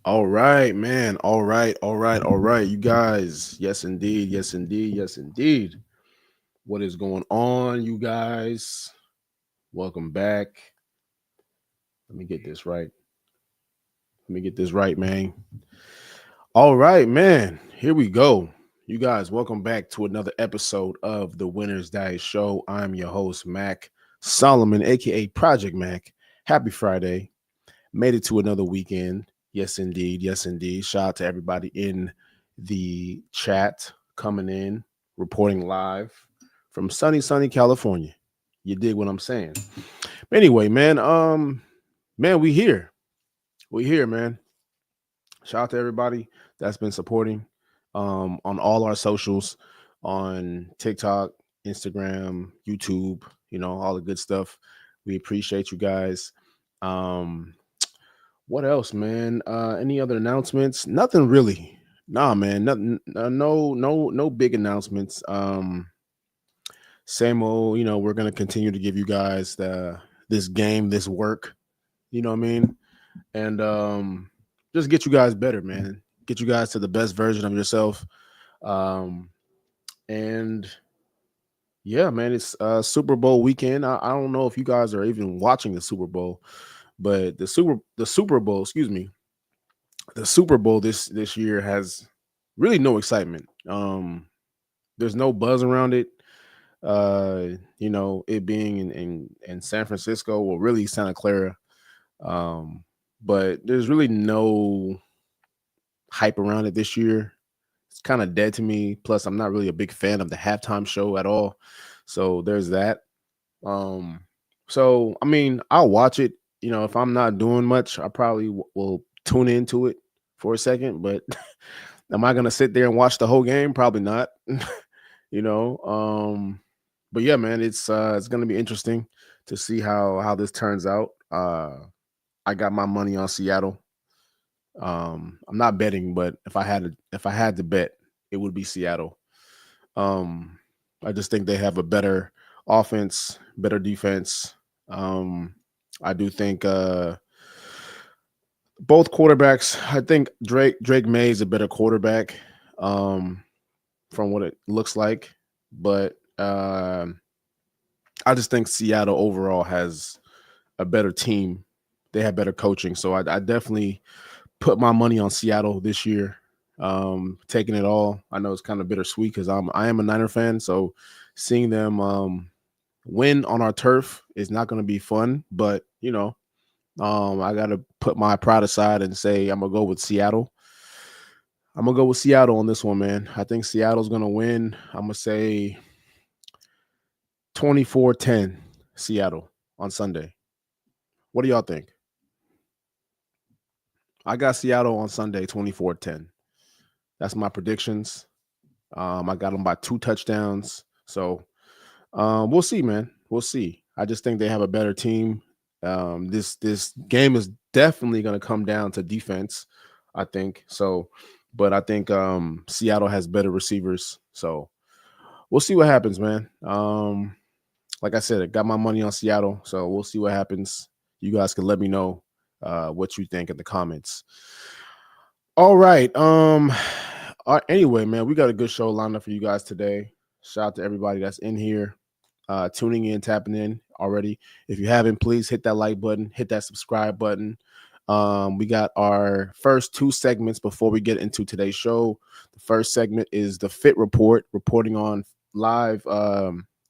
All right, man. All right. You guys. Yes, indeed. Yes, indeed. Yes, indeed. What is going on, you guys? Welcome back. Let me get this right. Let me get this right, man. All right, man. Here we go. You guys, welcome back to another episode of the Winner's Diet Show. I'm your host, Mac Solomon, aka Project Mac. Happy Friday. Made it to another weekend. Yes, indeed. Yes, indeed. Shout out to everybody in the chat coming in, reporting live from sunny California. You dig what I'm saying? But anyway, man, we here. We here, man. Shout out to everybody that's been supporting on all our socials, on TikTok, Instagram, YouTube, all the good stuff. We appreciate you guys. Um, What else, man? Any other announcements? Nothing really. Nah, man. Nothing. No big announcements. Same old. We're gonna continue to give you guys this game, this work. You know what I mean? And just get you guys better, man. Get you guys to the best version of yourself. Um, and yeah, man, it's Super Bowl weekend. I don't know if you guys are even watching the Super Bowl, but the Super Bowl, excuse me, the Super Bowl this year has really no excitement. There's no buzz around it. It being in San Francisco or really Santa Clara. But there's really no hype around it this year. It's kind of dead to me. Plus, I'm not really a big fan of the halftime show at all. So there's that. Um, so I mean, I'll watch it. If I'm not doing much, I probably will tune into it for a second. But am I gonna sit there and watch the whole game? Probably not. you know. But yeah, man, it's gonna be interesting to see how this turns out. I got my money on Seattle. I'm not betting, but if I had to bet, it would be Seattle. Um, I just think they have a better offense, better defense. Um, I do think both quarterbacks. I think Drake May is a better quarterback, um, from what it looks like, but I just think Seattle overall has a better team. They have better coaching, so I definitely put my money on Seattle this year. Taking it all. I know it's kind of bittersweet because I am a Niner fan, so seeing them win on our turf is not going to be fun. But I got to put my pride aside and say I'm gonna go with Seattle. I'm gonna go with Seattle on this one, man. I think Seattle's gonna win. I'm gonna say 24-10 Seattle on Sunday. What do y'all think? I got Seattle on Sunday 24-10. That's my predictions. I got them by 2 touchdowns. So we'll see, man. We'll see. I just think they have a better team. This game is definitely going to come down to defense. I think so, but I think Seattle has better receivers. So we'll see what happens, man. Like I said, I got my money on Seattle, so we'll see what happens. You guys can let me know what you think in the comments. All right. Anyway, man, we got a good show lined up for you guys today. Shout out to everybody that's in here, tuning in, tapping in already. If you haven't, please hit that like button, hit that subscribe button. We got our first 2 segments before we get into today's show. The first segment is the Fit Report, reporting on live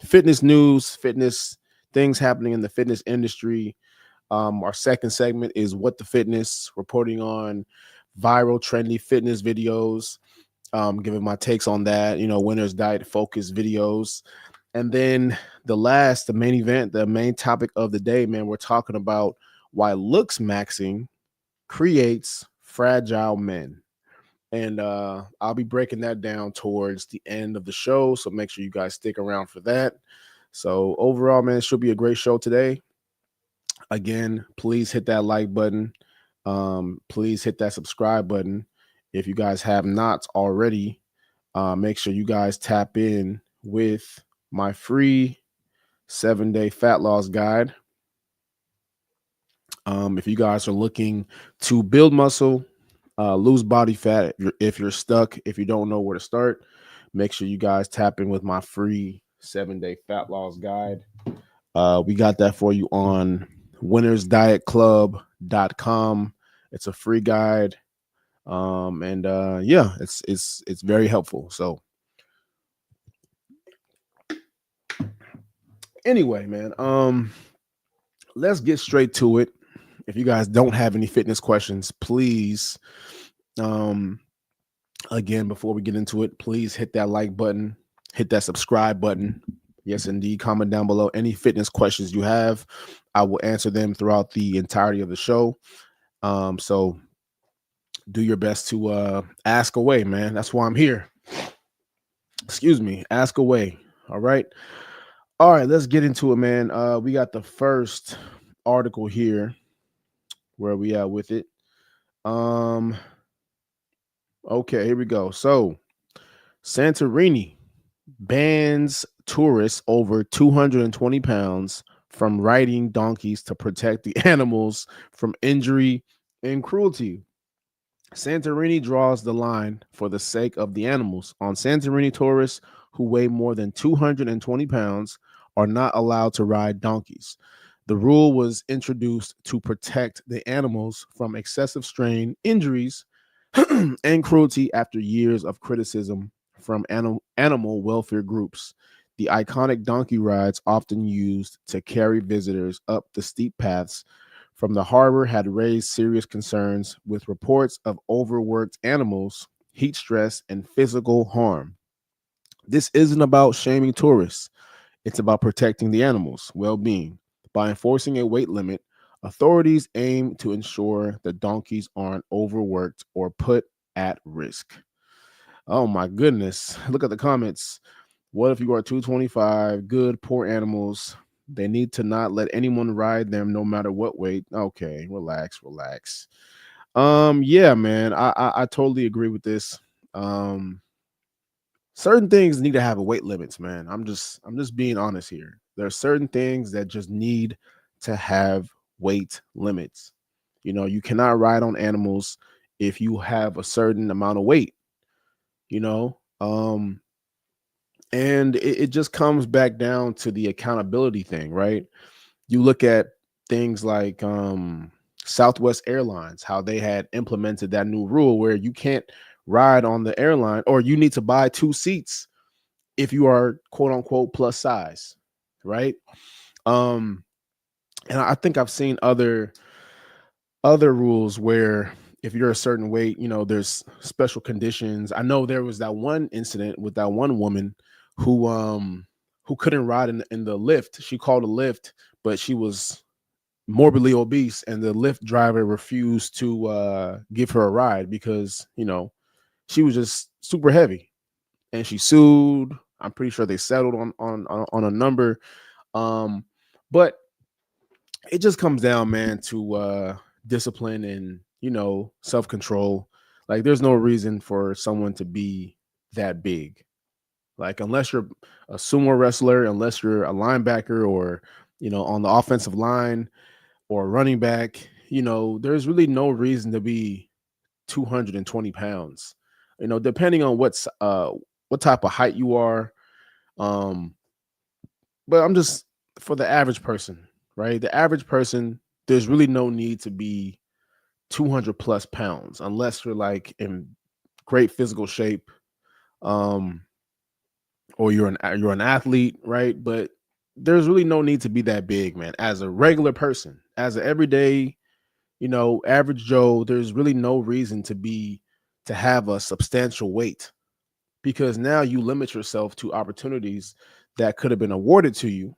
fitness news, fitness things happening in the fitness industry. Our second segment is What the Fitness, reporting on viral, trendy fitness videos, giving my takes on that, winner's diet focused videos. And then the main event, the main topic of the day, man, we're talking about why Looksmaxxing creates fragile men. And I'll be breaking that down towards the end of the show. So make sure you guys stick around for that. So overall, man, it should be a great show today. Again, please hit that like button. Please hit that subscribe button. If you guys have not already, make sure you guys tap in with my free 7-day fat loss guide. If you guys are looking to build muscle, lose body fat. If you're stuck, if you don't know where to start, make sure you guys tap in with my free 7-day fat loss guide. We got that for you on winnersdietclub.com. It's a free guide. And yeah, it's very helpful. So anyway, man, let's get straight to it. If you guys don't have any fitness questions, please, um, again, before we get into it, please hit that like button, hit that subscribe button. Yes, indeed. Comment down below any fitness questions you have. I will answer them throughout the entirety of the show. So do your best to ask away, man. That's why I'm here. Excuse me. Ask away. All right. All right, let's get into it, man. We got the first article here. Where we at with it? Okay, here we go. So Santorini bans tourists over 220 pounds from riding donkeys to protect the animals from injury and cruelty. Santorini draws the line for the sake of the animals. On Santorini, tourists who weigh more than 220 pounds are not allowed to ride donkeys. The rule was introduced to protect the animals from excessive strain, injuries, and cruelty after years of criticism from animal welfare groups. The iconic donkey rides, often used to carry visitors up the steep paths from the harbor, had raised serious concerns with reports of overworked animals, heat stress, and physical harm. This isn't about shaming tourists, it's about protecting the animals' well being. By enforcing a weight limit, authorities aim to ensure the donkeys aren't overworked or put at risk. Oh my goodness. Look at the comments. What if you are 225? Good, poor animals. They need to not let anyone ride them no matter what weight. Okay, relax, relax. Yeah, man. I totally agree with this. Certain things need to have a weight limits, man. I'm just being honest here. There are certain things that just need to have weight limits. You cannot ride on animals if you have a certain amount of weight, you know. And it just comes back down to the accountability thing, right? You look at things like Southwest Airlines, how they had implemented that new rule where you can't ride on the airline, or you need to buy 2 seats if you are quote unquote plus size, right? Um, and I think I've seen other rules where if you're a certain weight, there's special conditions. I know there was that one incident with that one woman who couldn't ride in the lift. She called a lift, but she was morbidly obese, and the lift driver refused to give her a ride because she was just super heavy, and she sued. I'm pretty sure they settled on a number. But it just comes down, man, to discipline and self-control. Like, there's no reason for someone to be that big. Like, unless you're a sumo wrestler, unless you're a linebacker, or on the offensive line, or a running back, there's really no reason to be 220 pounds. Depending on what type of height you are. Um, but I'm just, for the average person, right? The average person, there's really no need to be 200 plus pounds unless you're like in great physical shape, um, or you're an athlete, right? But there's really no need to be that big, man. As a regular person, as an everyday, average Joe, there's really no reason to have a substantial weight, because now you limit yourself to opportunities that could have been awarded to you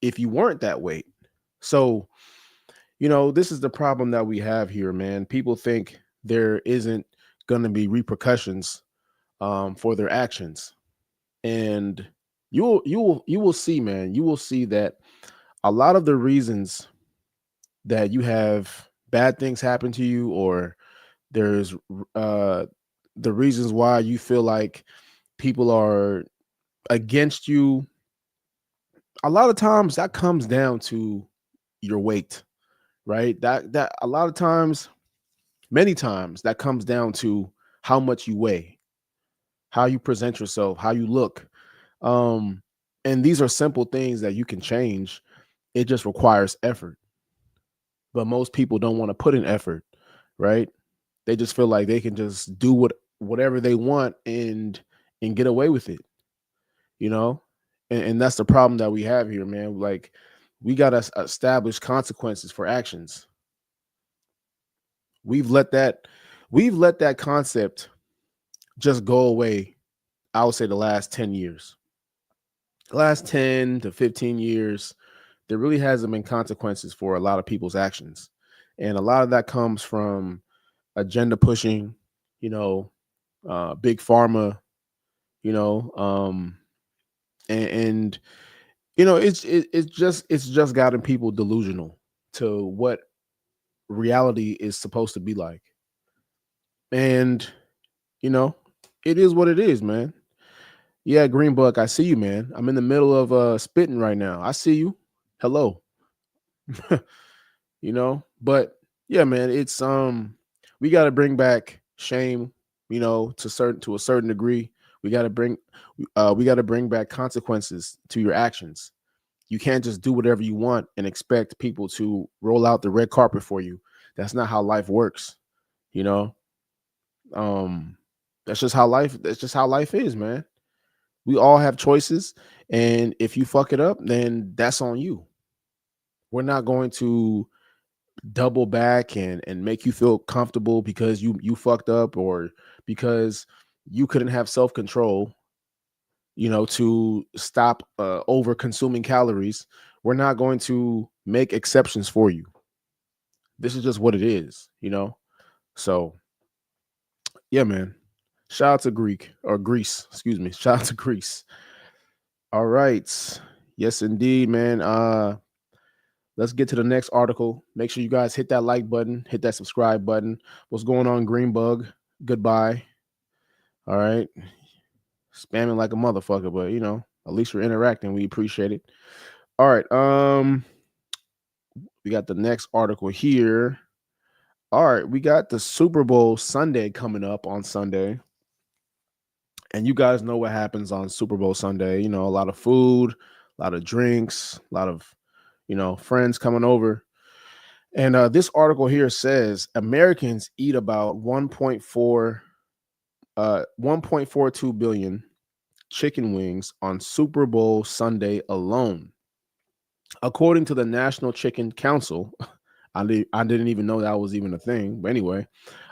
if you weren't that weight. So, this is the problem that we have here, man. People think there isn't going to be repercussions for their actions, and you will see, man. You will see that a lot of the reasons that you have bad things happen to you, or there's uh the reasons why you feel like people are against you, a lot of times that comes down to your weight, right? That a lot of times Many times that comes down to how much you weigh, how you present yourself, how you look. Um, and these are simple things that you can change. It just requires effort. But most people don't want to put in effort, right? They just feel like they can just do whatever they want and get away with it, you know? And that's the problem that we have here, man. Like we got to establish consequences for actions. We've let that we've let that concept just go away. I would say the last 10 years. Last 10 to 15 years, there really hasn't been consequences for a lot of people's actions. And a lot of that comes from agenda pushing, you know, big pharma, you know, and you know, it's just gotten people delusional to what reality is supposed to be like. And you know, it is what it is, man. Yeah, Greenbuck, I see you, man. I'm in the middle of spitting right now. I see you. Hello. You know, but yeah, man, it's we got to bring back shame, you know, to a certain degree. We got to bring back consequences to your actions. You can't just do whatever you want and expect people to roll out the red carpet for you. That's not how life works, you know. Um that's just how life is, man. We all have choices, and if you fuck it up, then that's on you. We're not going to double back and make you feel comfortable because you fucked up or because you couldn't have self-control, you know, to stop over consuming calories. We're not going to make exceptions for you. This is just what it is, you know. So yeah, man. Shout out to Greece, excuse me. Shout out to Greece. All right. Yes, indeed, man. Let's get to the next article. Make sure you guys hit that like button, hit that subscribe button. What's going on, Greenbug? Goodbye. All right. Spamming like a motherfucker, but you know, at least we're interacting. We appreciate it. All right. We got the next article here. All right, we got the Super Bowl Sunday coming up on Sunday. And you guys know what happens on Super Bowl Sunday. You know, a lot of food, a lot of drinks, a lot of, you know, friends coming over. And this article here says Americans eat about 1.42 billion chicken wings on Super Bowl Sunday alone. According to the National Chicken Council, I didn't even know that was even a thing. But anyway,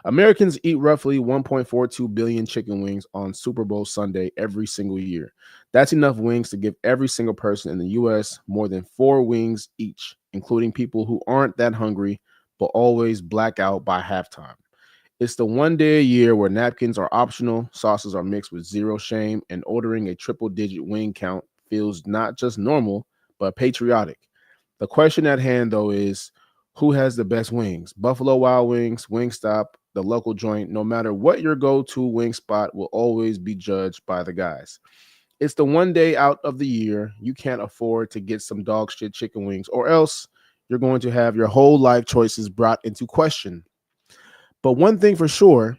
Americans eat roughly 1.42 billion chicken wings on Super Bowl Sunday every single year. That's enough wings to give every single person in the U.S. more than 4 wings each, including people who aren't that hungry but always black out by halftime. It's the one day a year where napkins are optional, sauces are mixed with zero shame, and ordering a triple-digit wing count feels not just normal, but patriotic. The question at hand, though, is who has the best wings? Buffalo Wild Wings, Wingstop, the local joint. No matter what your go-to wing spot will always be judged by the guys. It's the one day out of the year you can't afford to get some dog shit chicken wings, or else you're going to have your whole life choices brought into question. But one thing for sure,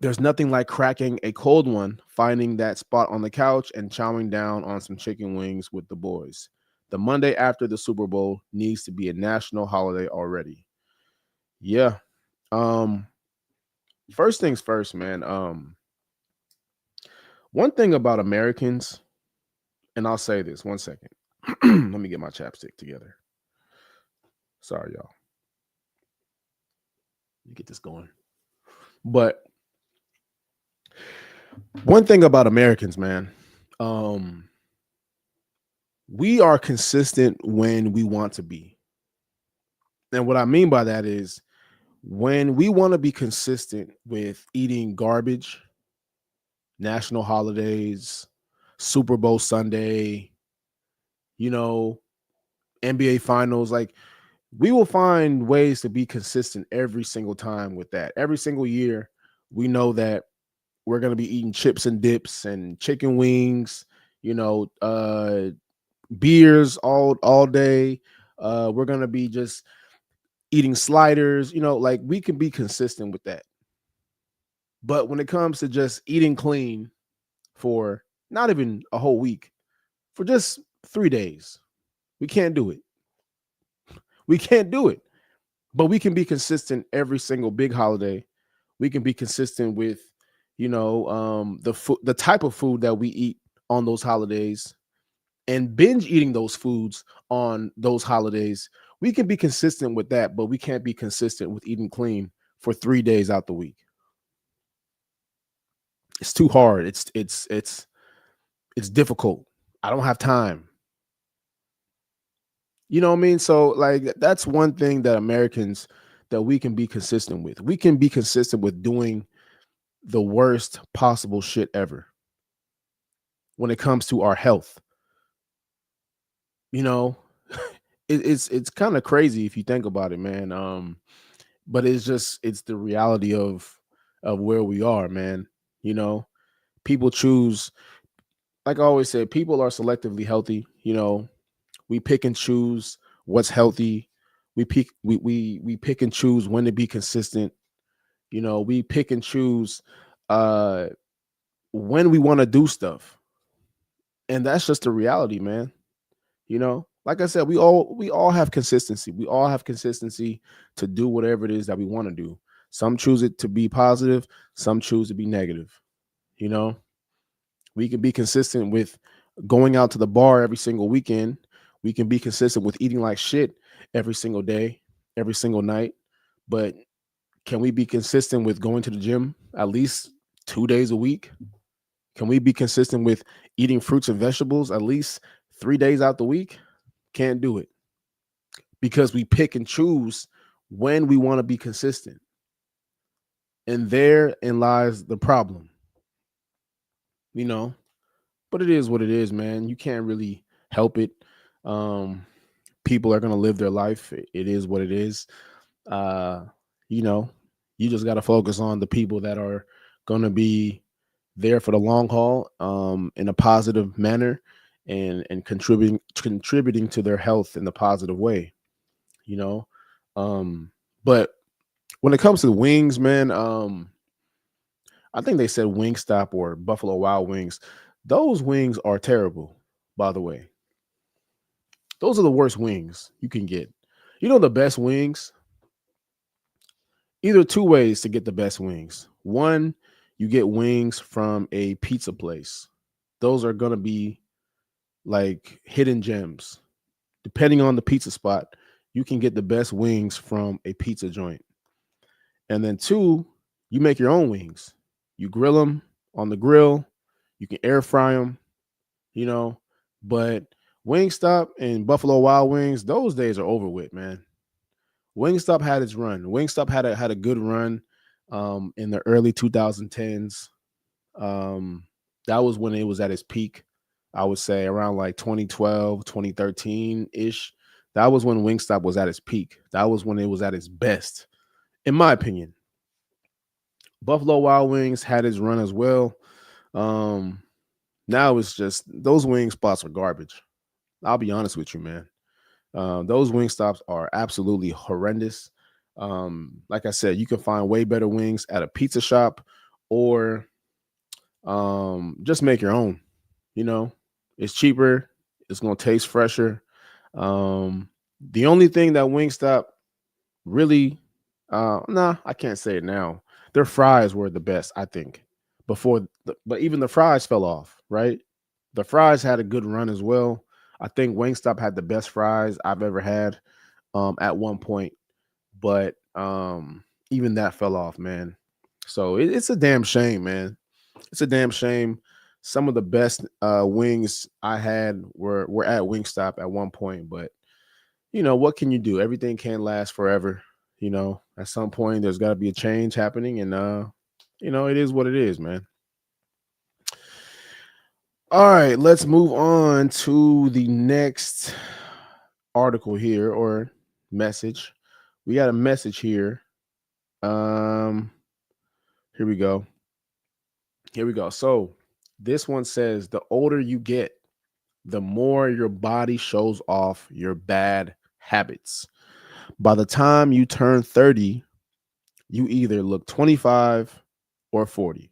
there's nothing like cracking a cold one, finding that spot on the couch, and chowing down on some chicken wings with the boys. The Monday after the Super Bowl needs to be a national holiday already. Yeah. Um, First things first, man. One thing about Americans, and I'll say this 1 second. Let me get my chapstick together. Sorry, y'all. Let me get this going. But one thing about Americans, man, we are consistent when we want to be. And what I mean by that is when we want to be consistent with eating garbage, national holidays, Super Bowl Sunday, you know, NBA finals, like we will find ways to be consistent every single time with that. Every single year, we know that we're going to be eating chips and dips and chicken wings, you know, beers all day. We're going to be just eating sliders, like we can be consistent with that. But when it comes to just eating clean for not even a whole week, for just 3 days, we can't do it. We can't do it. But we can be consistent every single big holiday. We can be consistent with, the type of food that we eat on those holidays, and binge eating those foods on those holidays. We can be consistent with that, but we can't be consistent with eating clean for 3 days out the week. It's too hard. It's difficult. I don't have time. You know what I mean? So like that's one thing that Americans that we can be consistent with. We can be consistent with doing the worst possible shit ever when it comes to our health. You know, it's kind of crazy if you think about it, man. But it's the reality of where we are, man. You know, people choose, like I always say, people are selectively healthy. We pick and choose what's healthy. We pick and choose when to be consistent. We pick and choose uh when we want to do stuff. And that's just the reality, man. Like I said, we all have consistency. We all have consistency to do whatever it is that we want to do. Some choose it to be positive, some choose to be negative. You know, we can be consistent with going out to the bar every single weekend. We can be consistent with eating like shit every single day, every single night. But can we be consistent with going to the gym at least 2 days a week? Can we be consistent with eating fruits and vegetables at least 3 days out the week? Can't do it because we pick and choose when we want to be consistent. And therein lies the problem, you know. But it is what it is, man. You can't really help it. Um, People are gonna live their life. It is what it is. Uh, you know, you just gotta focus on the people that are gonna be there for the long haul, in a positive manner, and contributing to their health in the positive way. You know, but when it comes to wings, man, I think they said Wingstop or Buffalo Wild Wings. Those wings are terrible, by the way. Those are the worst wings you can get. The best wings, either two ways to get the best wings. One, you get wings from a pizza place. Those are going to be like hidden gems. Depending on the pizza spot, you can get the best wings from a pizza joint. And then two, you make your own wings. You grill them on the grill. You can air fry them, you know. But Wingstop and Buffalo Wild Wings, those days are over with, man. Wingstop had its run. Wingstop had a good run in the early 2010s. Um, that was when it was at its peak. I would say around like 2012, 2013 ish. That was when Wingstop was at its peak. That was when it was at its best, in my opinion. Buffalo Wild Wings had its run as well. Um, Now it's just those wing spots are garbage. I'll be honest with you, man. Those wing stops are absolutely horrendous. Like I said, you can find way better wings at a pizza shop, or just make your own. You know, it's cheaper. It's gonna taste fresher. The only thing that Wingstop really, nah, I can't say it now. Their fries were the best, I think. But even the fries fell off, right? The fries had a good run as well. I think Wingstop had the best fries I've ever had at one point, but even that fell off, man. So it's a damn shame, man. It's a damn shame. Some of the best wings I had were at Wingstop at one point, but what can you do? Everything can't last forever. At some point there's got to be a change happening, and it is what it is, man. All right, let's move on to the next article here, or message. We got a message here. Um Here we go. Here we go. So this one says, the older you get, the more your body shows off your bad habits. By the time you turn 30, you either look 25 or 40.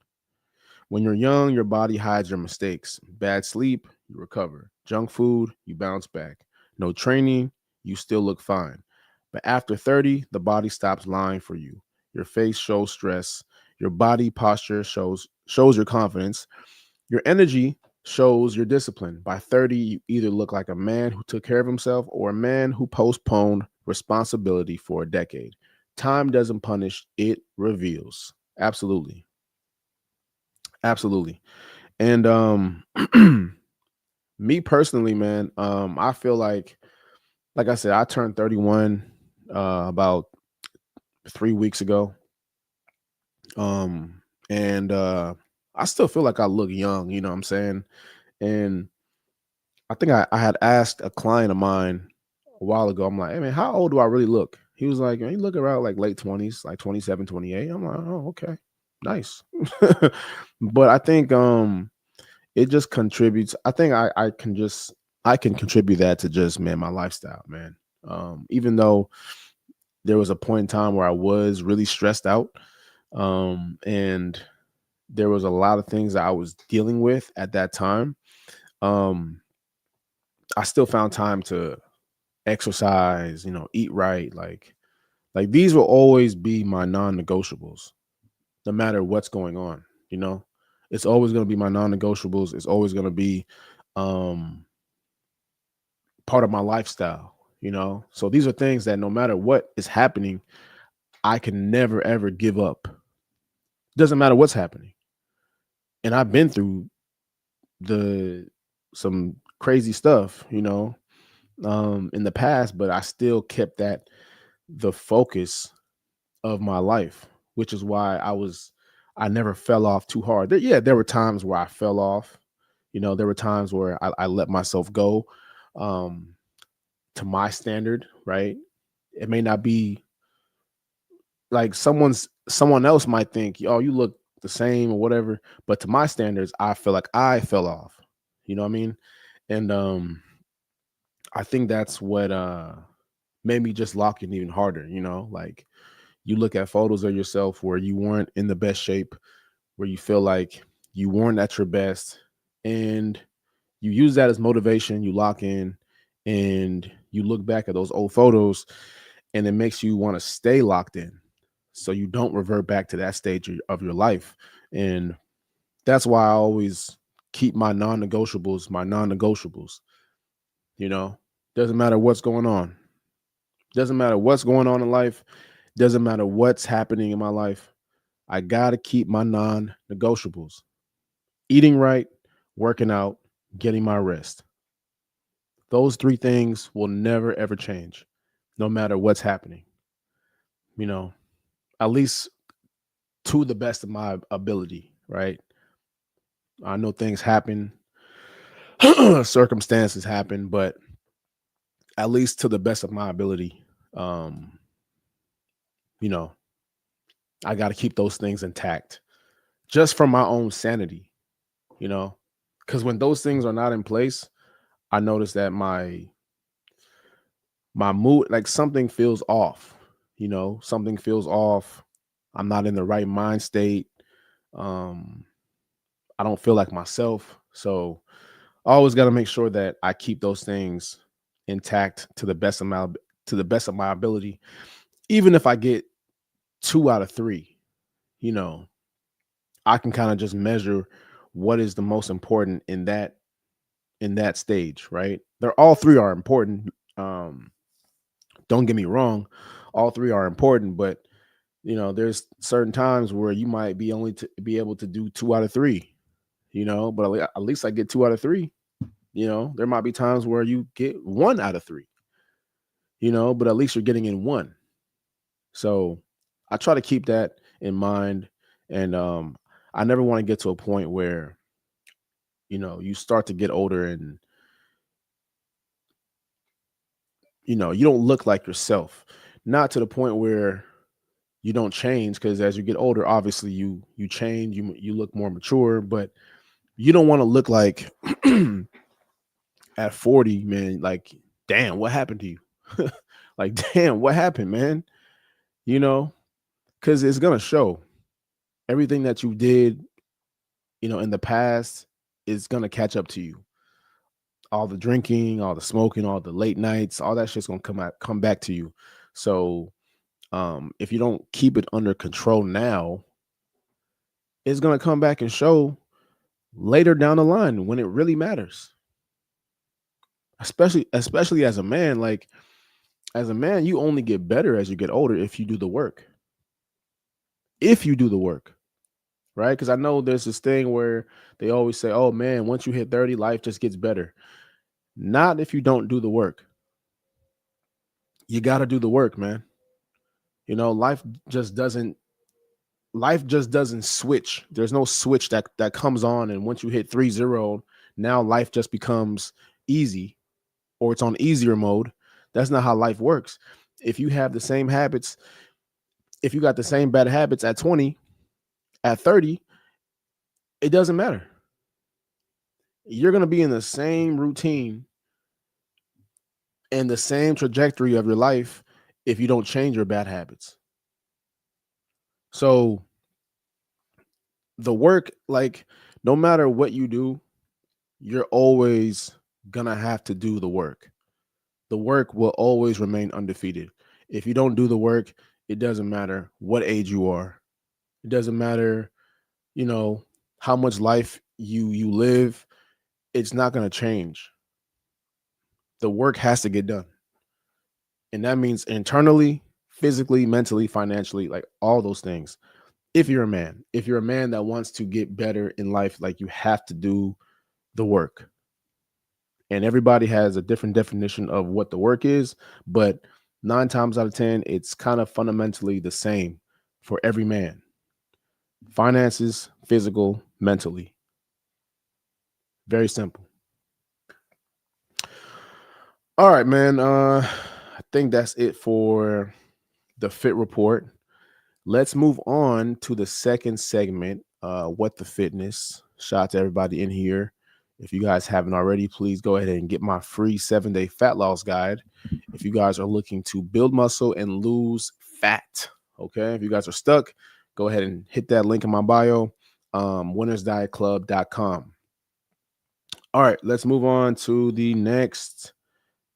When you're young, your body hides your mistakes. Bad sleep, you recover. Junk food, you bounce back. No training, you still look fine. But after 30, the body stops lying for you. Your face shows stress. Your body posture shows your confidence. Your energy shows your discipline. By 30, you either look like a man who took care of himself or a man who postponed responsibility for a decade. Time doesn't punish, it reveals. Absolutely. Absolutely. And me personally, man, I feel like I said, I turned 31 about 3 weeks ago. And I still feel like I look young, you know what I'm saying? And I think I had asked a client of mine a while ago, I'm like, hey man, how old do I really look? He was like, you look around like late 20s, like 27, 28. I'm like, oh, okay. Nice. But I think it just contributes. I think I can contribute that to just, man, my lifestyle, man. Even though there was a point in time where I was really stressed out, and there was a lot of things that I was dealing with at that time. Um, I still found time to exercise, eat right. Like these will always be my non-negotiables, no matter what's going on. It's always going to be my non-negotiables. It's always going to be um, part of my lifestyle. So these are things that no matter what is happening, I can never ever give up. Doesn't matter what's happening. And I've been through the some crazy stuff, in the past, but I still kept that the focus of my life, which is why I never fell off too hard. There were times where I fell off. There were times where I let myself go, um, to my standard, right? It may not be like someone else might think, oh, you look the same or whatever, but to my standards, I feel like I fell off. You know what I mean? And I think that's what made me just lock in even harder. Like you look at photos of yourself where you weren't in the best shape, where you feel like you weren't at your best, and you use that as motivation. You lock in, and you look back at those old photos, and it makes you want to stay locked in, so you don't revert back to that stage of your life. And that's why I always keep my non-negotiables. You know, doesn't matter what's going on. Doesn't matter what's going on in life. Doesn't matter what's happening in my life. I got to keep my non negotiables: eating right, working out, getting my rest. Those three things will never, ever change, no matter what's happening. You know, at least to the best of my ability, right? I know things happen, circumstances happen, but at least to the best of my ability, um, you know, I got to keep those things intact just for my own sanity, you know, because when those things are not in place, I notice that my mood, like something feels off, something feels off. I'm not in the right mind state. Um, I don't feel like myself. So I always got to make sure that I keep those things intact to the best of my ability. Even if I get 2 out of 3, you know, I can kind of just measure what is the most important in that stage, right? They're all three are important. Don't get me wrong, all three are important, but there's certain times where you might be only to be able to do 2 out of 3, but at least I get 2 out of 3. There might be times where you get 1 out of 3, but at least you're getting in one. So I try to keep that in mind. And I never want to get to a point where, you start to get older and, you don't look like yourself. Not to the point where you don't change, because as you get older, obviously you change, you look more mature, but you don't want to look like at 40, man, like, damn, what happened to you? Like, damn, what happened, man? You know, because it's gonna show everything that you did, in the past is gonna catch up to you. All the drinking, all the smoking, all the late nights, all that shit's gonna come back to you. So if you don't keep it under control now, it's gonna come back and show later down the line when it really matters. Especially as a man, like as a man, you only get better as you get older if you do the work. If you do the work, right? Because I know there's this thing where they always say, oh man, once you hit 30, life just gets better. Not if you don't do the work. You got to do the work, man. Life just doesn't switch. There's no switch that comes on, and once you hit 30, now life just becomes easy, or it's on easier mode. That's not how life works. If you have the same habits, if you got the same bad habits at 20, at 30, it doesn't matter. You're going to be in the same routine and the same trajectory of your life if you don't change your bad habits. So the work, like, no matter what you do, you're always going to have to do the work. The work will always remain undefeated. If you don't do the work, it doesn't matter what age you are. It doesn't matter, how much life you live. It's not going to change. The work has to get done. And that means internally, physically, mentally, financially, like all those things. If you're a man that wants to get better in life, like you have to do the work. And everybody has a different definition of what the work is, but 9 times out of 10, it's kind of fundamentally the same for every man. Finances, physical, mentally. Very simple. All right, man. I think that's it for the Fit Report. Let's move on to the second segment, What the Fitness. Shout out to everybody in here. If you guys haven't already, please go ahead and get my free 7-day fat loss guide. If you guys are looking to build muscle and lose fat, okay? If you guys are stuck, go ahead and hit that link in my bio, winnersdietclub.com. All right, let's move on to the next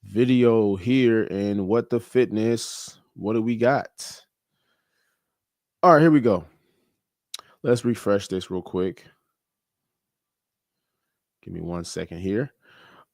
video here in What the Fitness. What do we got? All right, here we go. Let's refresh this real quick. Give me 1 second here.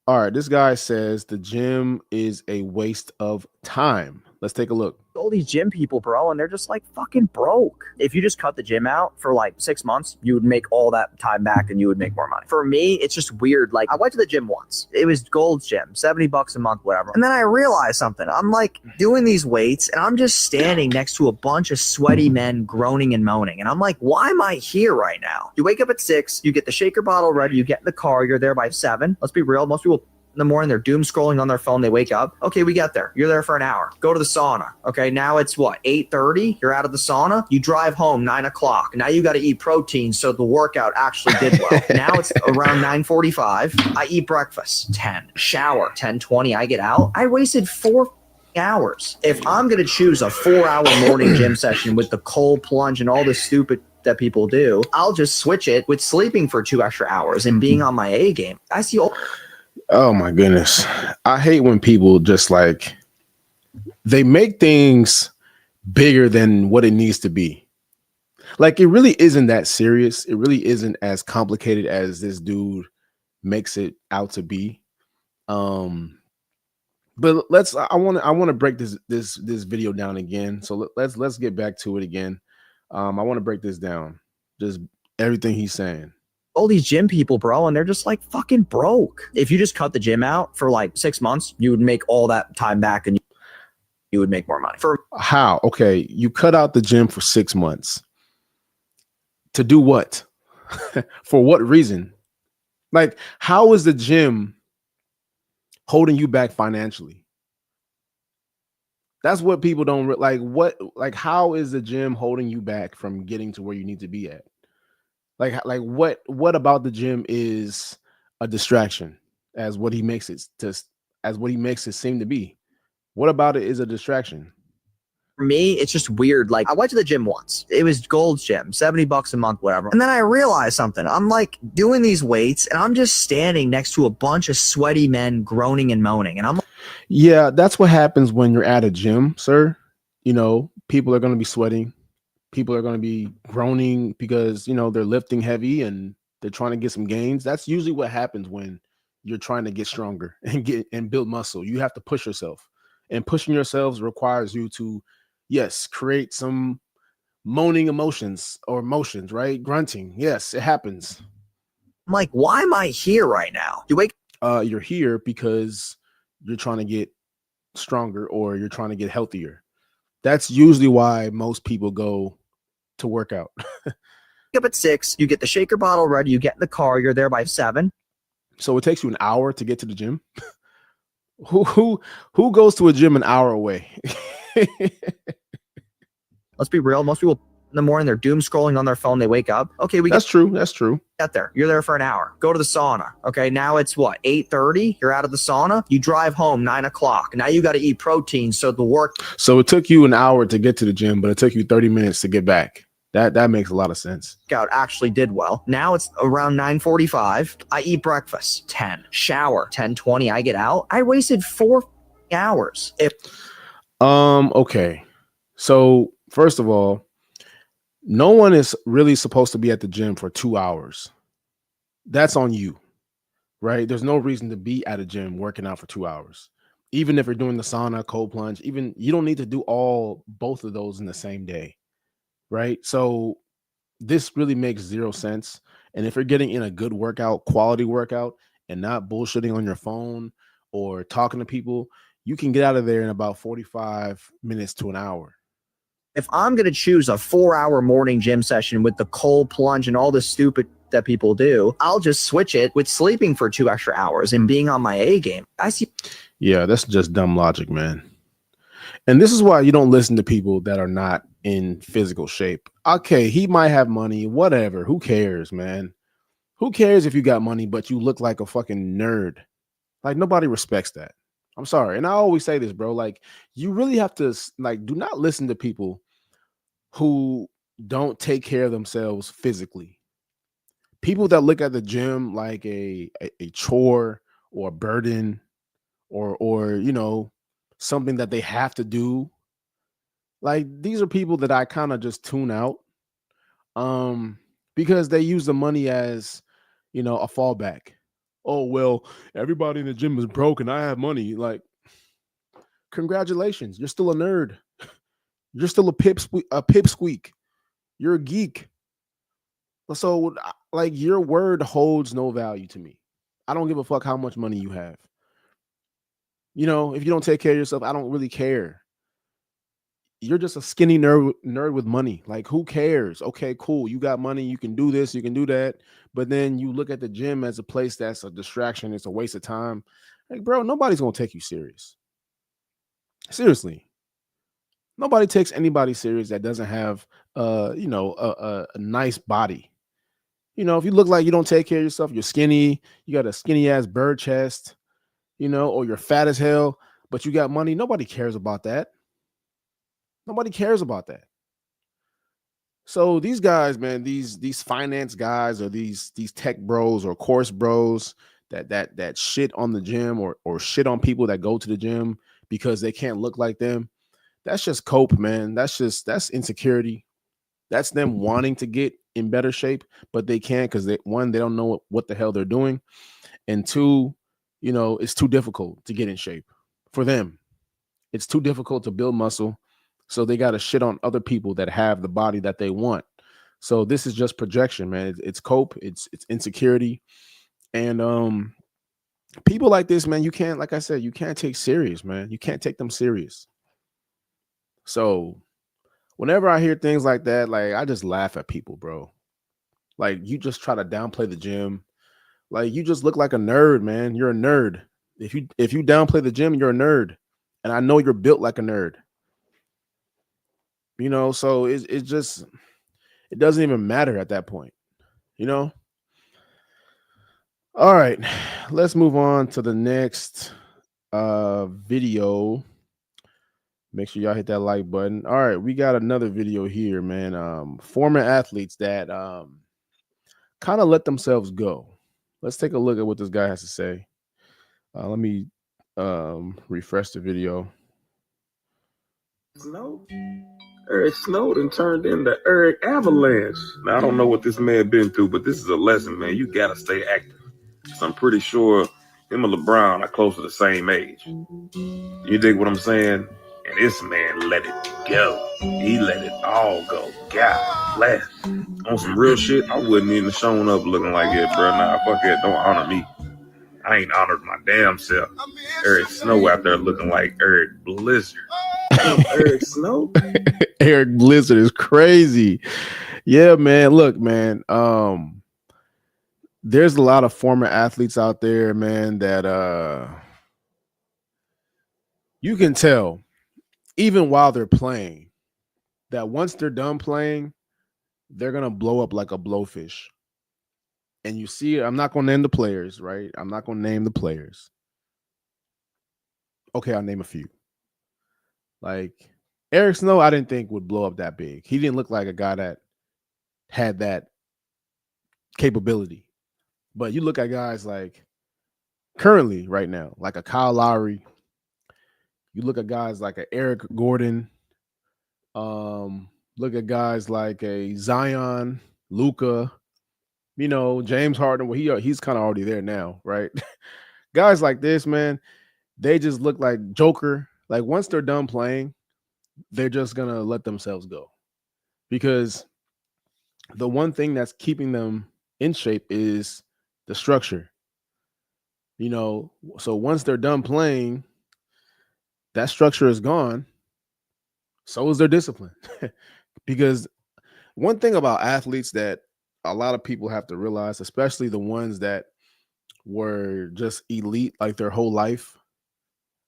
All right, this guy says the gym is a waste of time. Let's take a look. All these gym people, bro, and they're just like fucking broke. If you just cut the gym out for like 6 months, you would make all that time back and you would make more money. For me, it's just weird. Like, I went to the gym once. It was Gold's Gym, $70 a month, whatever. And then I realized something. I'm like doing these weights and I'm just standing next to a bunch of sweaty men groaning and moaning. And I'm like, why am I here right now? You wake up at 6, you get the shaker bottle ready, you get in the car, you're there by 7. Let's be real. Most people in the morning, they're doom scrolling on their phone. They wake up. Okay, we get there. You're there for an hour. Go to the sauna. Okay, now it's what, 8:30? You're out of the sauna. You drive home 9 o'clock. Now you got to eat protein so the workout actually did well. Now it's around 9:45. I eat breakfast. 10. Shower. 10:20. I get out. I wasted 4 hours. If I'm going to choose a 4-hour morning gym session with the cold plunge and all this stupid that people do, I'll just switch it with sleeping for 2 extra hours and being on my A game. I see all. Oh my goodness. I hate when people just like, they make things bigger than what it needs to be. Like, it really isn't that serious. It really isn't as complicated as this dude makes it out to be. But I want to break this video down again. So let's get back to it again. I want to break this down. Just everything he's saying. All these gym people, bro, and they're just like fucking broke. If you just cut the gym out for like 6 months, you would make all that time back and you would make more money. For how? Okay, you cut out the gym for 6 months. To do what? For what reason? Like, how is the gym holding you back financially? That's what people don't like. How is the gym holding you back from getting to where you need to be at? Like what about the gym is a distraction as what he makes it seem to be? What about it is a distraction? For me, it's just weird. Like, I went to the gym once. It was Gold's Gym, $70 a month, whatever. And then I realized something. I'm like doing these weights and I'm just standing next to a bunch of sweaty men groaning and moaning. And I'm Yeah, that's what happens when you're at a gym, sir. You know, people are going to be sweating. People are going to be groaning because, you know, they're lifting heavy and they're trying to get some gains. That's usually what happens when you're trying to get stronger and build muscle. You have to push yourself. And pushing yourselves requires you to, yes, create some moaning emotions or motions, right? Grunting. Yes, it happens. like, why am I here right now? You wake You're here because you're trying to get stronger or you're trying to get healthier. That's usually why most people go to work out. up at 6, you get the shaker bottle ready, you get in the car, you're there by 7. So it takes you an hour to get to the gym. Who goes to a gym an hour away? Let's be real. Most people in the morning, they're doom scrolling on their phone. They wake up. Okay, we That's true. That's true. get there. You're there for an hour. Go to the sauna. Okay, now it's what, 8:30? You're out of the sauna. You drive home 9 o'clock. Now you got to eat protein. So the work So it took you an hour to get to the gym, but it took you 30 minutes to get back. That makes a lot of sense. workout actually did well. Now it's around 9:45. I eat breakfast 10. Shower 10:20. I get out. I wasted 4 hours. If Okay. So first of all, no one is really supposed to be at the gym for 2 hours. That's on you, right? There's no reason to be at a gym working out for 2 hours. Even if you're doing the sauna, cold plunge, even you don't need to do both of those in the same day, right? So this really makes zero sense. And if you're getting in a good workout, quality workout, and not bullshitting on your phone or talking to people, you can get out of there in about 45 minutes to an hour. if I'm going to choose a 4-hour morning gym session with the cold plunge and all the stupid that people do, I'll just switch it with sleeping for 2 extra hours and being on my A game. I see. Yeah, that's just dumb logic, man. And this is why you don't listen to people that are not in physical shape. Okay, he might have money, whatever. Who cares, man? Who cares if you got money, but you look like a fucking nerd? Like, nobody respects that. I'm sorry. And I always say this, bro. Like, you really have to, like, do not listen to people who don't take care of themselves physically. People that look at the gym like a chore or a burden or you know, something that they have to do. Like, these are people that I kind of just tune out because they use the money as, you know, a fallback. Oh, well, everybody in the gym is broke and I have money. Like, congratulations, you're still a nerd. You're still a pipsqueak. You're a geek. So, like, your word holds no value to me. I don't give a fuck how much money you have. You know, if you don't take care of yourself, I don't really care. You're just a skinny nerd with money. Like, who cares? Okay, cool. You got money. You can do this. You can do that. But then you look at the gym as a place that's a distraction. It's a waste of time. Like, bro, nobody's gonna take you serious. Seriously, nobody takes anybody serious that doesn't have, you know, a nice body. You know, if you look like you don't take care of yourself, you're skinny. You got a skinny ass bird chest. You know, or you're fat as hell, but you got money. Nobody cares about that. Nobody cares about that. So these guys, man, these finance guys or these tech bros or course bros that shit on the gym or shit on people that go to the gym because they can't look like them. That's just cope, man. That's insecurity. That's them wanting to get in better shape, but they can't because they don't know what the hell they're doing, and two, you know, it's too difficult to get in shape for them. It's too difficult to build muscle. So they got to shit on other people that have the body that they want. So this is just projection, man. It's cope. It's insecurity. And people like this, man, you can't, like I said, you can't take serious, man. You can't take them serious. So whenever I hear things like that, like, I just laugh at people, bro. Like, you just try to downplay the gym. Like, you just look like a nerd, man. You're a nerd. If you downplay the gym, you're a nerd. And I know you're built like a nerd. You know, so it just, it doesn't even matter at that point, you know? All right, let's move on to the next video. Make sure y'all hit that like button. All right, we got another video here, man. Former athletes that kind of let themselves go. Let's take a look at what this guy has to say. Let me refresh the video. Snow? Eric Snowden turned into Eric Avalanche. Now, I don't know what this man been through, but this is a lesson, man. You got to stay active. So I'm pretty sure him and LeBron are close to the same age. You dig what I'm saying? And this man let it go. He let it all go. God bless. On some real shit, I wouldn't even shown up looking like it, bro. Nah, fuck it. Don't honor me. I ain't honored my damn self. Eric Snow out there looking like Eric Blizzard. Eric Snow? Eric Blizzard is crazy. Yeah, man. Look, man. There's a lot of former athletes out there, man, that you can tell, even while they're playing, that once they're done playing, they're gonna blow up like a blowfish. And you see, I'm not gonna name the players, right? I'm not gonna name the players. Okay, I'll name a few. Like Eric Snow, I didn't think would blow up that big. He didn't look like a guy that had that capability. But you look at guys like currently right now, like a Kyle Lowry. You look at guys like a Eric Gordon. Look at guys like a Zion, Luka, James Harden. Well, he's kind of already there now, right? Guys like this, man, they just look like Joker. Like once they're done playing, they're just gonna let themselves go. Because the one thing that's keeping them in shape is the structure. So once they're done playing, that structure is gone. So is their discipline. Because one thing about athletes that a lot of people have to realize, especially the ones that were just elite like their whole life,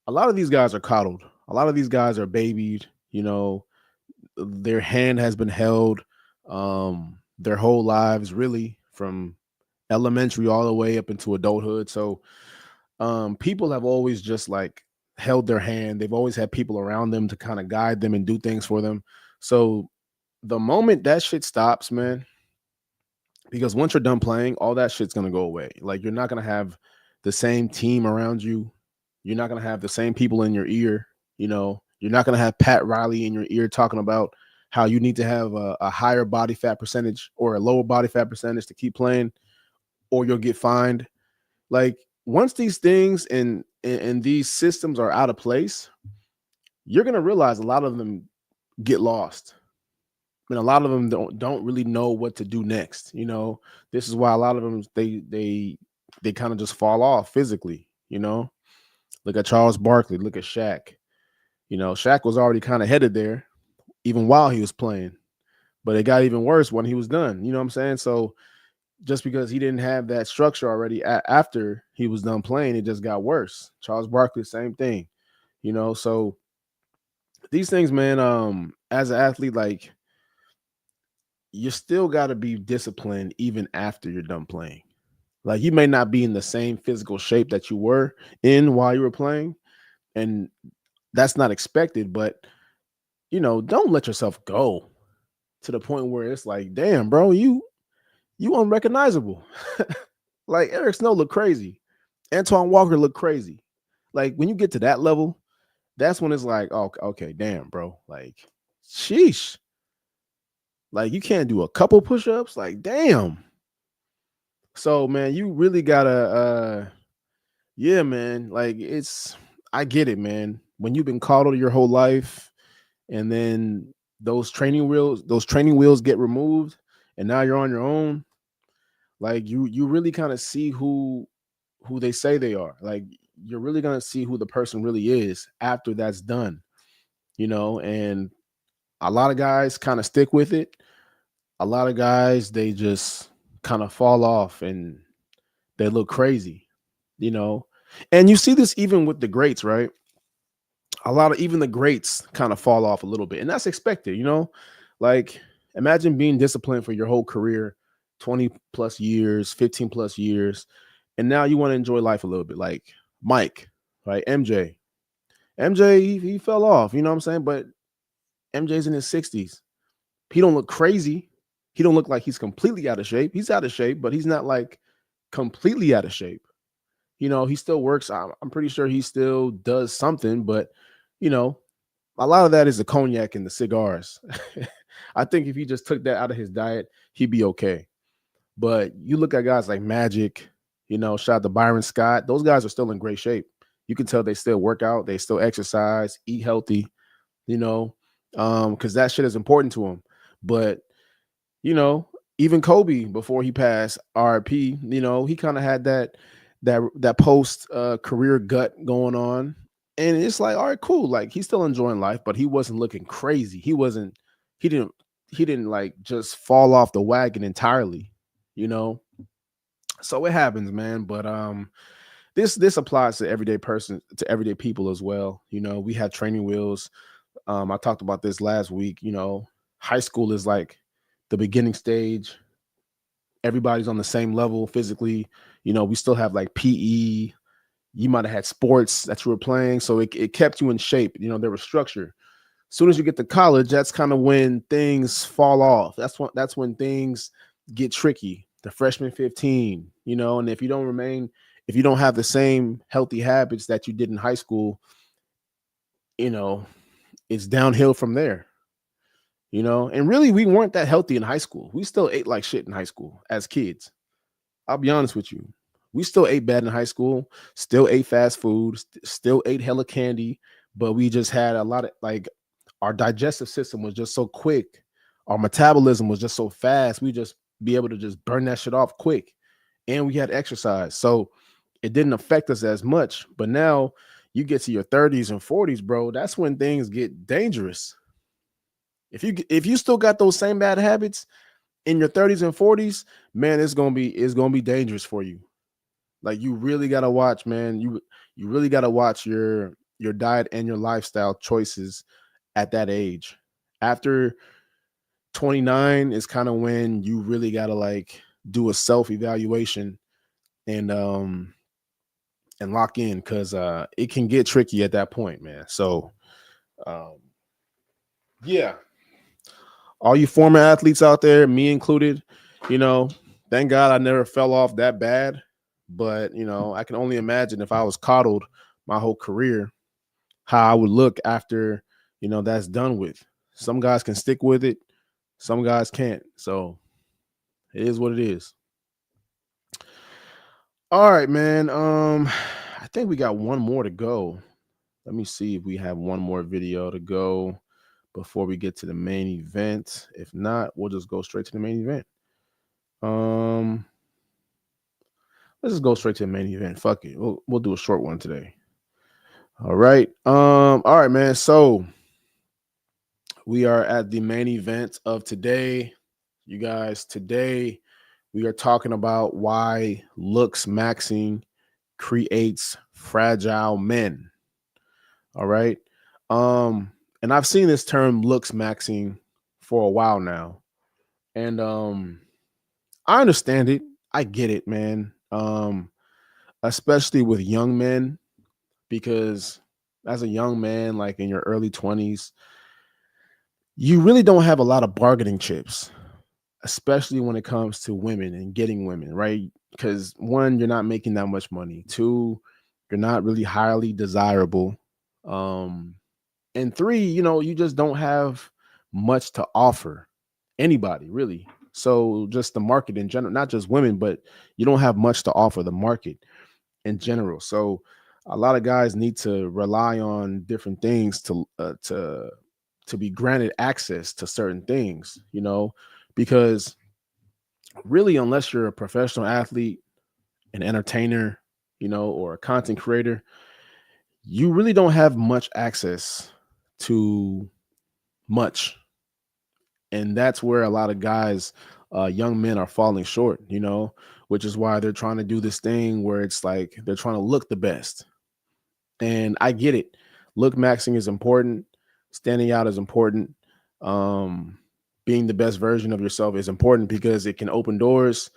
a lot of these guys are coddled. A lot of these guys are babied. Their hand has been held their whole lives, really, from elementary all the way up into adulthood. So people have always just like held their hand. They've always had people around them to kind of guide them and do things for them. So the moment that shit stops, man, because once you're done playing, all that shit's going to go away. Like you're not going to have the same team around you. You're not going to have the same people in your ear. You're not going to have Pat Riley in your ear talking about how you need to have a higher body fat percentage or a lower body fat percentage to keep playing, or you'll get fined. Like once these things and these systems are out of place, you're going to realize a lot of them get lost. And a lot of them don't really know what to do next. This is why a lot of them, they kind of just fall off physically. Look at Charles Barkley, look at Shaq. Shaq was already kind of headed there even while he was playing, but it got even worse when he was done. You know what I'm saying? So just because he didn't have that structure already after he was done playing, it just got worse. Charles Barkley, same thing. So these things, man, as an athlete, like you still got to be disciplined even after you're done playing. Like you may not be in the same physical shape that you were in while you were playing, and that's not expected, but don't let yourself go to the point where it's like, damn, bro, you unrecognizable. Like Eric Snow looked crazy. Antoine Walker looked crazy. Like when you get to that level, that's when it's like, oh, okay, damn, bro. Like, sheesh. Like you can't do a couple push-ups. Like, damn. So, man, you really gotta, yeah, man. Like I get it, man. When you've been coddled your whole life, and then those training wheels get removed, and now you're on your own. Like you really kind of see who they say they are. Like you're really gonna see who the person really is after that's done. And a lot of guys kind of stick with it. A lot of guys, they just kind of fall off and they look crazy, And you see this even with the greats, right? Even the greats kind of fall off a little bit, and that's expected, Like imagine being disciplined for your whole career, 20 plus years, 15 plus years, and now you want to enjoy life a little bit, like Mike, right? MJ MJ, he fell off, you know what I'm saying? But MJ's in his 60s. He don't look crazy. He don't look like he's completely out of shape. He's out of shape, but he's not like completely out of shape. You know, he still works. I'm pretty sure he still does something, but you know, a lot of that is the cognac and the cigars. I think if he just took that out of his diet, he'd be okay. But you look at guys like Magic, you know, shout out to Byron Scott. Those guys are still in great shape. You can tell they still work out, they still exercise, eat healthy, you know, because that shit is important to them. But you know, even Kobe before he passed, RP, you know, he kind of had that post career gut going on. And it's like, all right, cool. Like he's still enjoying life, but he wasn't looking crazy. He didn't he didn't like just fall off the wagon entirely, you know. So it happens, man. But this applies to everyday person, to everyday people as well. You know, we have training wheels. I talked about this last week. You know, high school is like the beginning stage. Everybody's on the same level physically. You know, we still have like PE. You might have had sports that you were playing, so it kept you in shape. You know, there was structure. As soon as you get to college, that's kind of when things fall off. That's when things get tricky. The freshman 15, you know, and if you don't have the same healthy habits that you did in high school, you know, it's downhill from there. You know, and really we weren't that healthy in high school. We still ate like shit in high school as kids. I'll be honest with you. We still ate bad in high school, still ate fast food, still ate hella candy, but we just had a lot of like our digestive system was just so quick. Our metabolism was just so fast. We just be able to just burn that shit off quick. And we had exercise. So it didn't affect us as much. But now you get to your 30s and 40s, bro, that's when things get dangerous. If you still got those same bad habits in your 30s and 40s, man, it's gonna be dangerous for you. Like you really gotta watch, man. You really gotta watch your diet and your lifestyle choices at that age. After 29 is kind of when you really gotta like do a self-evaluation and lock in because it can get tricky at that point, man. So yeah. All you former athletes out there, me included, you know, thank God I never fell off that bad. But, you know, I can only imagine if I was coddled my whole career, how I would look after, you know, that's done with. Some guys can stick with it. Some guys can't. So it is what it is. All right, man. I think we got one more to go. Let me see if we have one more video to go before we get to the main event. If not, we'll just go straight to the main event. Let's just go straight to the main event. Fuck it. We'll do a short one today. All right. All right, man. So we are at the main event of today. You guys, today we are talking about why Looksmaxxing creates fragile men. All right. And I've seen this term Looksmaxxing for a while now. And I understand it. I get it, man. Especially with young men, because as a young man, like in your early 20s, you really don't have a lot of bargaining chips, especially when it comes to women and getting women, right? Because one, you're not making that much money. Two, you're not really highly desirable. And three, you know, you just don't have much to offer anybody, really. So just the market in general, not just women, but you don't have much to offer the market in general. So a lot of guys need to rely on different things to be granted access to certain things, you know, because really, unless you're a professional athlete, an entertainer, you know, or a content creator, you really don't have much access to much. And that's where a lot of guys, young men, are falling short, you know, which is why they're trying to do this thing where it's like they're trying to look the best. And I get it. Lookmaxxing is important. Standing out is important. Being the best version of yourself is important because it can open doors,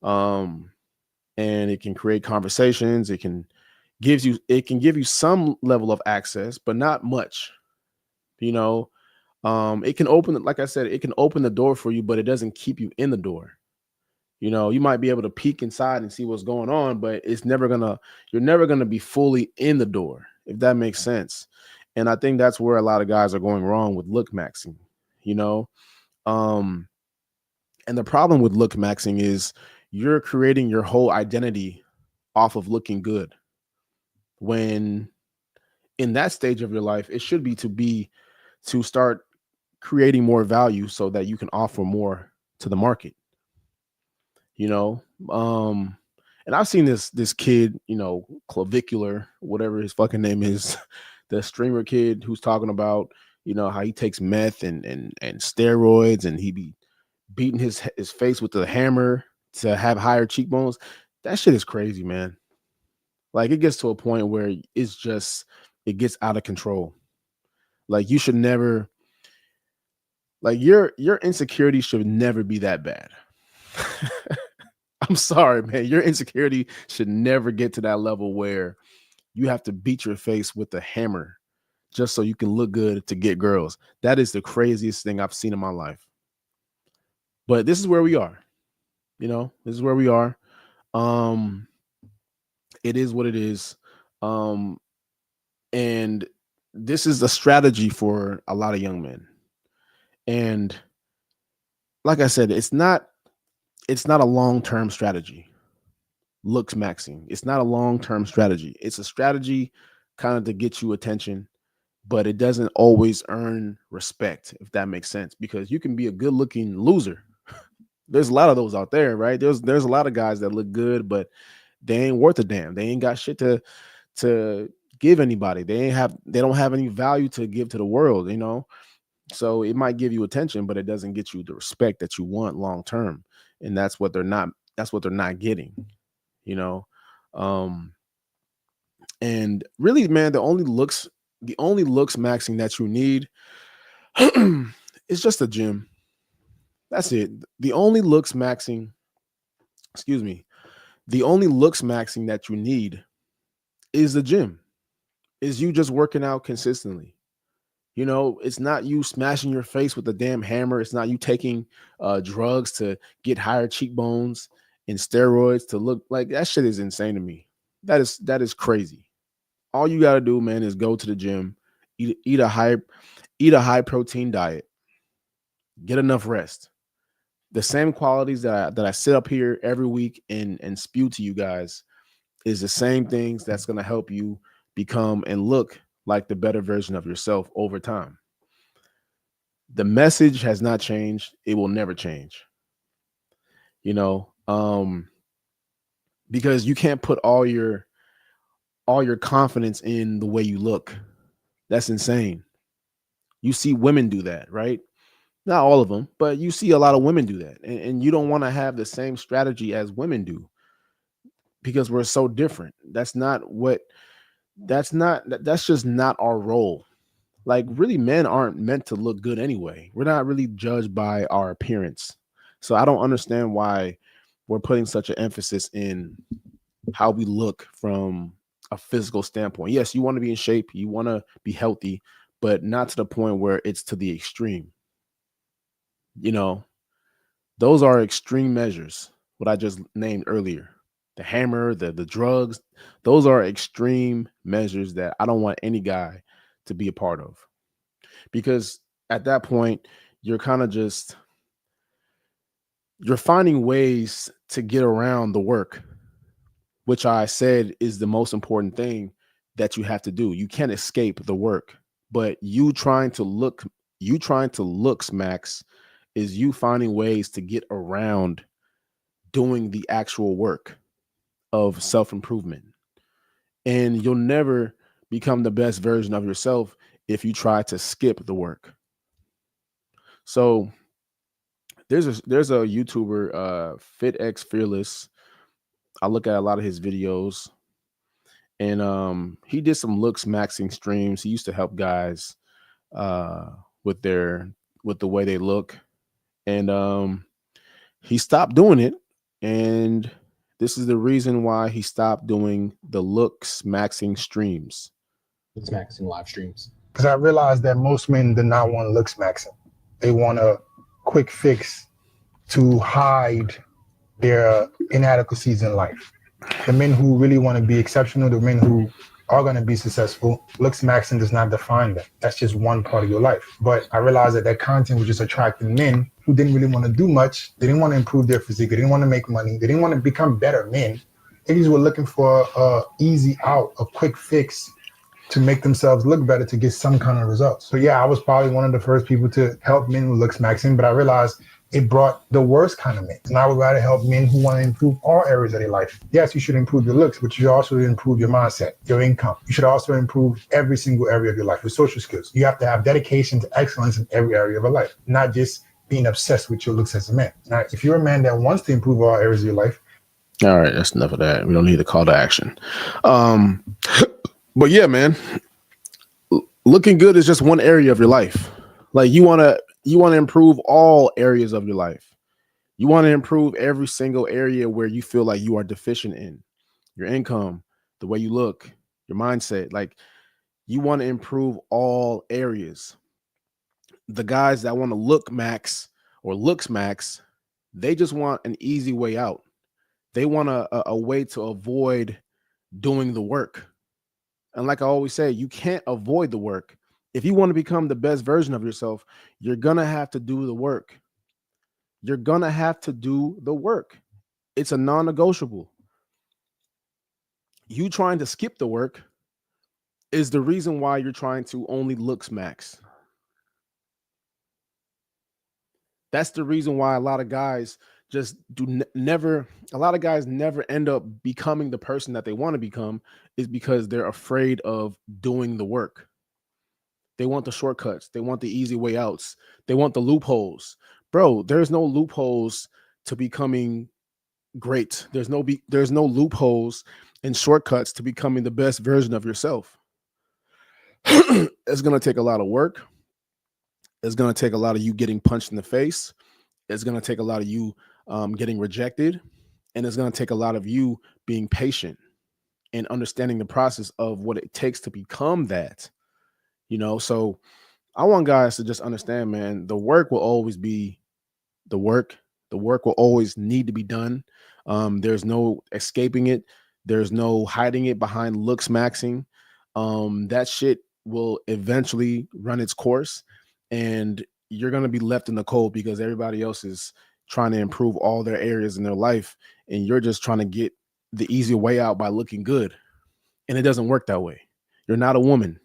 and it can create conversations. It can it can give you some level of access, but not much. You know, it can open, like I said, it can open the door for you, but it doesn't keep you in the door. You know, you might be able to peek inside and see what's going on, but you're never gonna be fully in the door, if that makes sense. And I think that's where a lot of guys are going wrong with look maxing, you know. Um, and the problem with look maxing is you're creating your whole identity off of looking good. When in that stage of your life, it should to start creating more value so that you can offer more to the market, you know. And I've seen this kid, you know, clavicular, whatever his fucking name is, the streamer kid who's talking about, you know, how he takes meth and steroids, and he be beating his face with the hammer to have higher cheekbones. That shit is crazy, man. Like, it gets to a point where it gets out of control. Like, you should never, like, your insecurity should never be that bad. I'm sorry, man. Your insecurity should never get to that level where you have to beat your face with a hammer just so you can look good to get girls. That is the craziest thing I've seen in my life. But this is where we are. You know, this is where we are. It is what it is. And this is a strategy for a lot of young men. And like I said, it's not a long-term strategy. Looksmaxxing. It's not a long-term strategy. It's a strategy kind of to get you attention, but it doesn't always earn respect, if that makes sense, because you can be a good-looking loser. There's a lot of those out there, right? There's a lot of guys that look good, but they ain't worth a damn. They ain't got shit to give anybody. They don't have any value to give to the world, you know? So it might give you attention, but it doesn't get you the respect that you want long term. And that's what they're not getting, you know. And really, man, the only looks maxing that you need is just a gym. That's it. The only looks maxing that you need is the gym. Is you just working out consistently. You know, it's not you smashing your face with a damn hammer. It's not you taking drugs to get higher cheekbones and steroids to look like that. Shit is insane to me. That is crazy. All you got to do, man, is go to the gym, eat a high protein diet, get enough rest. The same qualities that I sit up here every week and spew to you guys is the same things that's going to help you become and look like the better version of yourself over time. The message has not changed. It will never change. You know, because you can't put all your confidence in the way you look. That's insane. You see women do that, right? Not all of them, but you see a lot of women do that. And you don't want to have the same strategy as women do because we're so different. That's just not our role. Like, really, men aren't meant to look good anyway. We're not really judged by our appearance. So I don't understand why we're putting such an emphasis in how we look from a physical standpoint. Yes, you want to be in shape, you want to be healthy, but not to the point where it's to the extreme. You know, those are extreme measures, what I just named earlier. The hammer, the drugs, those are extreme measures that I don't want any guy to be a part of. Because at that point, you're kind of you're finding ways to get around the work, which I said is the most important thing that you have to do. You can't escape the work, but you trying to looks max is you finding ways to get around doing the actual work of self-improvement. And you'll never become the best version of yourself if you try to skip the work. So there's a YouTuber, FitX Fearless. I look at a lot of his videos, and he did some looks maxing streams. He used to help guys with the way they look, and he stopped doing it, and This is the reason why he stopped doing the Looksmaxxing streams. Looksmaxxing live streams. Because I realized that most men do not want looksmaxxing. They want a quick fix to hide their inadequacies in life. The men who really want to be exceptional, the men who are going to be successful, looksmaxxing does not define them. That's just one part of your life. But I realized that content was just attracting men who didn't really want to do much. They didn't want to improve their physique. They didn't want to make money. They didn't want to become better men. They just were looking for a easy out, a quick fix to make themselves look better, to get some kind of results. So yeah, I was probably one of the first people to help men with looksmaxxing, but I realized it brought the worst kind of men. And I would rather help men who want to improve all areas of their life. Yes, you should improve your looks, but you should also improve your mindset, your income. You should also improve every single area of your life, your social skills. You have to have dedication to excellence in every area of your life, not just being obsessed with your looks as a man. Now, if you're a man that wants to improve all areas of your life. All right, that's enough of that. We don't need a call to action. But yeah, man, looking good is just one area of your life. Like you want to improve all areas of your life. You want to improve every single area where you feel like you are deficient in. Your income, the way you look, your mindset. Like you want to improve all areas. The guys that want to look max or looks max, they just want an easy way out. They want a way to avoid doing the work. And like I always say, you can't avoid the work. If you want to become the best version of yourself, you're going to have to do the work. You're going to have to do the work. It's a non-negotiable. You trying to skip the work is the reason why you're trying to only looks max. That's the reason why a lot of guys just never end up becoming the person that they want to become, is because they're afraid of doing the work. They want the shortcuts. They want the easy way outs. They want the loopholes. Bro, there's no loopholes to becoming great. There's no loopholes and shortcuts to becoming the best version of yourself. It's going to take a lot of work. It's going to take a lot of you getting punched in the face. It's going to take a lot of you getting rejected. And it's going to take a lot of you being patient and understanding the process of what it takes to become that. You know, so I want guys to just understand, man, the work will always be the work. The work will always need to be done. There's no escaping it. There's no hiding it behind looksmaxxing. That shit will eventually run its course, and you're going to be left in the cold because everybody else is trying to improve all their areas in their life, and you're just trying to get the easy way out by looking good. And it doesn't work that way. You're not a woman.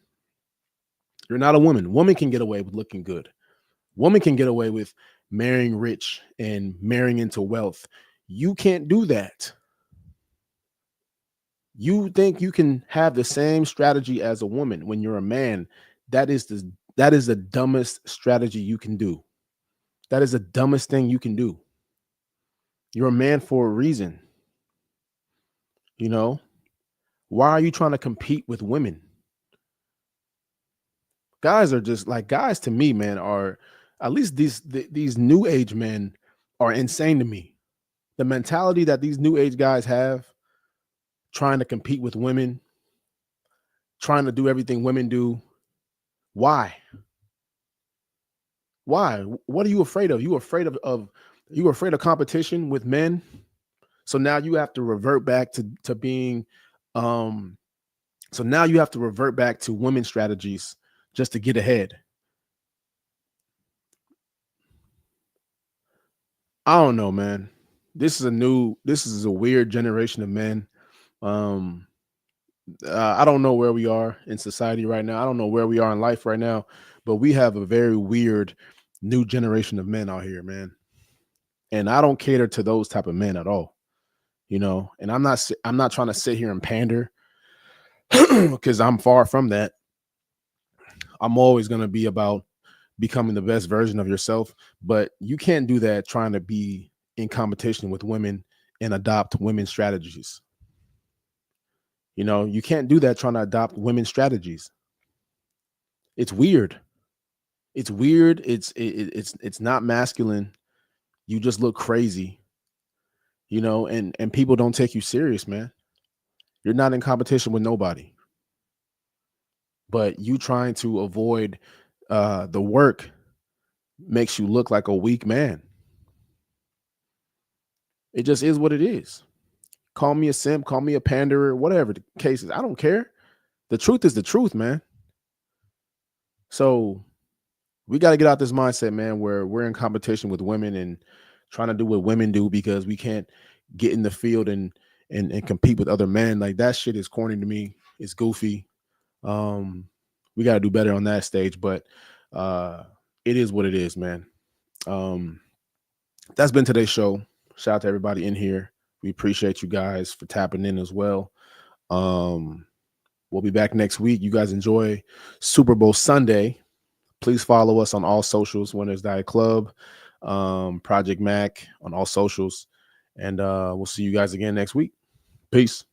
You're not a woman. Woman can get away with looking good. Woman can get away with marrying rich and marrying into wealth. You can't do that. You think you can have the same strategy as a woman when you're a man. That is the dumbest strategy you can do. That is the dumbest thing you can do. You're a man for a reason. You know, why are you trying to compete with women? Guys are just like, guys to me, man, are at least these new age men are insane to me. The mentality that these new age guys have, trying to compete with women, trying to do everything women do. Why? What are you afraid of? You afraid of competition with men? So now you have to revert back to being so now you have to revert back to women's strategies just to get ahead. I don't know, man. This is a weird generation of men. I don't know where we are in society right now. I don't know where we are in life right now, but we have a very weird new generation of men out here, man. And I don't cater to those type of men at all, you know. And I'm not trying to sit here and pander because I'm far from that. I'm always going to be about becoming the best version of yourself, but you can't do that trying to be in competition with women and adopt women's strategies. You know, you can't do that trying to adopt women's strategies. It's weird. It's weird. It's not masculine. You just look crazy. you know, and people don't take you serious, man. You're not in competition with nobody. But you trying to avoid the work makes you look like a weak man. It just is what it is. Call me a simp, call me a panderer, whatever the case is. I don't care. The truth is the truth, man. So we got to get out this mindset, man, where we're in competition with women and trying to do what women do because we can't get in the field and compete with other men. Like, that shit is corny to me. It's goofy. We got to do better on that stage, but it is what it is, man. That's been today's show. Shout out to everybody in here. We appreciate you guys for tapping in as well. We'll be back next week. You guys enjoy Super Bowl Sunday. Please follow us on all socials, Winners Diet Club, Project Mac on all socials. And we'll see you guys again next week. Peace.